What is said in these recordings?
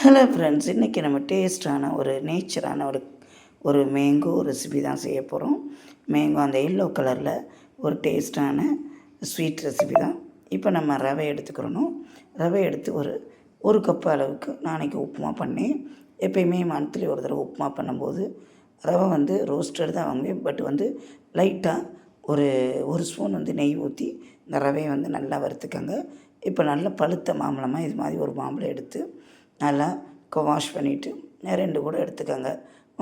Hello friends, இன்றைக்கி நம்ம டேஸ்டான ஒரு நேச்சரான ஒரு மேங்கோ ரெசிபி தான் செய்ய போகிறோம். மேங்கோ அந்த எல்லோ கலரில் ஒரு டேஸ்டான ஸ்வீட் ரெசிபி தான். இப்போ நம்ம ரவை எடுத்துக்கிறணும். ரவை எடுத்து ஒரு கப்பு அளவுக்கு நாளைக்கு உப்புமா பண்ணேன். எப்பயுமே மந்த்லி ஒரு தடவை உப்புமா பண்ணும்போது ரவை ரோஸ்டட் தான் வாங்குவேன். பட் லைட்டாக ஒரு ஸ்பூன் நெய் ஊற்றி இந்த ரவையை நல்லா வறுத்துக்கங்க. இப்போ நல்ல பழுத்த மாம்பழமாக இது மாதிரி ஒரு மாம்பழம் எடுத்து நல்லா வாஷ் பண்ணிவிட்டு 2 கூட எடுத்துக்கோங்க.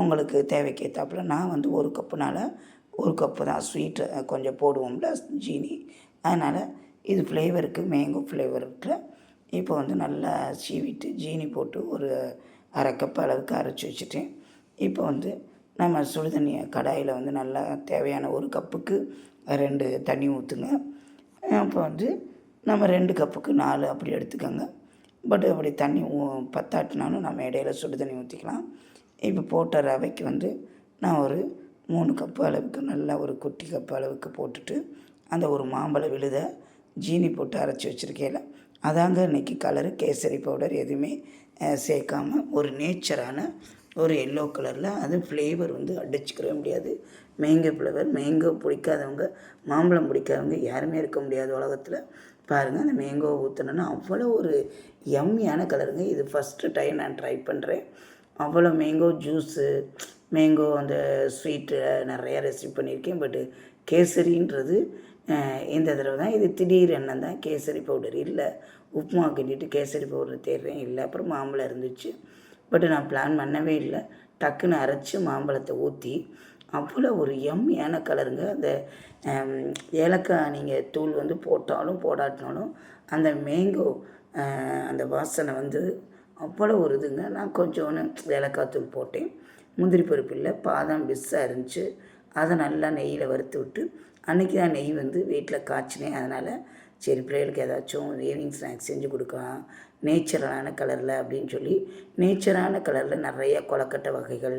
உங்களுக்கு தேவைக்கு ஏற்றாப்புல. நான் ஒரு கப்புனால் ஒரு கப்பு தான் ஸ்வீட்டு கொஞ்சம் போடுவோம்ல ஜீனி, அதனால் இது ஃப்ளேவருக்கு மேங்கோ ஃப்ளேவருக்கு இப்போ நல்லா சீவிட்டு ஜீனி போட்டு ஒரு அரை கப் அளவுக்கு அரைச்சி வச்சுட்டேன். இப்போ நம்ம சுடுதண்ணியை கடாயில் நல்லா தேவையான ஒரு கப்புக்கு 2 தண்ணி ஊற்றுங்க. அப்போ நம்ம 2 கப்புக்கு 4 அப்படி எடுத்துக்கோங்க. பட் அப்படி தண்ணி பத்தாட்டினாலும் நம்ம இடையில சுடு தண்ணி ஊற்றிக்கலாம். இப்போ போட்ட ரவைக்கு நான் ஒரு 3 கப்பு அளவுக்கு நல்லா ஒரு குட்டி கப்பு அளவுக்கு போட்டுட்டு அந்த ஒரு மாம்பழ விழுதை ஜீனி போட்டு அரைச்சி வச்சுருக்கேன். அதாங்க இன்றைக்கி கலரு. கேசரி பவுடர் எதுவுமே சேர்க்காமல் ஒரு நேச்சரான ஒரு எல்லோ கலரில். அது ஃப்ளேவர் அடிச்சுக்கவே முடியாது. Mango flavour. மேங்கோ பிடிக்காதவங்க, மாம்பழம் பிடிக்காதவங்க யாருமே இருக்க முடியாது உலகத்தில். பாருங்கள், அந்த மேங்கோ ஊற்றினோன்னா அவ்வளோ ஒரு யம்மியான கலருங்க. இது ஃபஸ்ட்டு டைம் நான் ட்ரை பண்ணுறேன். அவ்வளோ மேங்கோ ஜூஸு, மேங்கோ அந்த ஸ்வீட்டு நிறையா ரெசிபி பண்ணியிருக்கேன். பட்டு கேசரின்றது இந்த தடவை தான். இது திடீர் எண்ணம் தான். கேசரி பவுடர் இல்லை. உப்புமா கிண்டிட்டு கேசரி பவுடர் தேடுறேன், இல்லை. அப்புறம் மாம்பழம் இருந்துச்சு. பட் நான் பிளான் பண்ணவே இல்லை. டக்குன்னு அரைச்சி மாம்பழத்தை ஊற்றி அவ்வளோ ஒரு யம்மியான கலருங்க. அந்த ஏலக்காய் நீங்கள் தூள் போட்டாலும் போடாட்டினாலும் அந்த மேங்கோ அந்த வாசனை அவ்வளோ ஒரு இதுங்க. நான் கொஞ்சோன்னு ஏலக்காய் தூள் போட்டேன். முந்திரி பருப்பு இல்லை, பாதாம் பிஸ்ஸாக இருந்துச்சு. அதை நல்லா நெய்யில் வறுத்து விட்டு அன்றைக்கி தான் நெய் வீட்டில் காய்ச்சினேன். அதனால் சரி, பிள்ளைகளுக்கு ஏதாச்சும் ஈவினிங் ஸ்நாக்ஸ் செஞ்சு கொடுக்கலாம் நேச்சுரலான கலரில் அப்படின்னு சொல்லி நேச்சரான கலரில் நிறைய கொலக்கட்டை வகைகள்,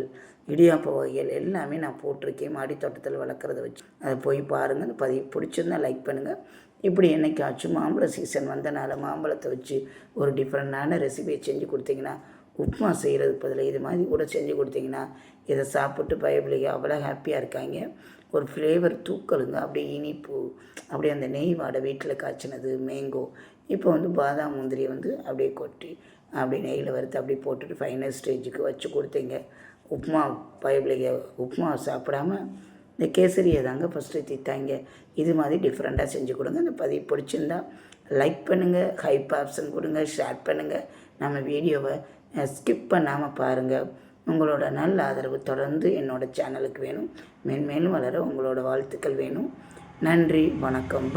இடியாப்ப வகைகள் எல்லாமே நான் போட்டிருக்கேன். மாடி தோட்டத்தில் வளர்க்குறத வச்சு. அதை போய் பாருங்கள். அந்த பதிவு பிடிச்சிருந்தா லைக் பண்ணுங்கள். இப்படி என்னைக்காச்சும் மாம்பழ சீசன் வந்தனால மாம்பழத்தை வச்சு ஒரு டிஃப்ரெண்டான ரெசிபியை செஞ்சு கொடுத்தீங்கன்னா, உப்புமா செய்கிறதுக்கு பதில் இது மாதிரி கூட செஞ்சு கொடுத்தீங்கன்னா இதை சாப்பிட்டு பயப்பிள்ளைங்க அவ்வளோ ஹாப்பியாக இருக்காங்க. ஒரு ஃப்ளேவர் தூக்கலுங்க. அப்படியே இனிப்பு, அப்படியே அந்த நெய் வாடை வீட்டில் காய்ச்சினது மேங்கோ. இப்போ பாதாம் முந்திரி அப்படியே கொட்டி அப்படியே நெய்யில் வறுத்து அப்படியே போட்டுட்டு ஃபைனல் ஸ்டேஜுக்கு வச்சு கொடுத்தீங்க. உப்புமா பயப்பிள்ளைங்க உப்புமா சாப்பிடாம இந்த கேசரியை தாங்க ஃபஸ்ட்டு தித்தாங்க. இது மாதிரி டிஃப்ரெண்ட்டாக செஞ்சு கொடுங்க. இந்த பதிவு பிடிச்சிருந்தா லைக் பண்ணுங்கள், ஹைப் ஆப்ஷன் கொடுங்க, ஷேர் பண்ணுங்கள். நம்ம வீடியோவை ஸ்கிப் பண்ணாமல் பாருங்கள். உங்களோட நல்ல ஆதரவு தொடர்ந்து என்னோடய சேனலுக்கு வேணும். மேன்மேலும் வளர உங்களோட வாழ்த்துக்கள் வேணும். நன்றி, வணக்கம்.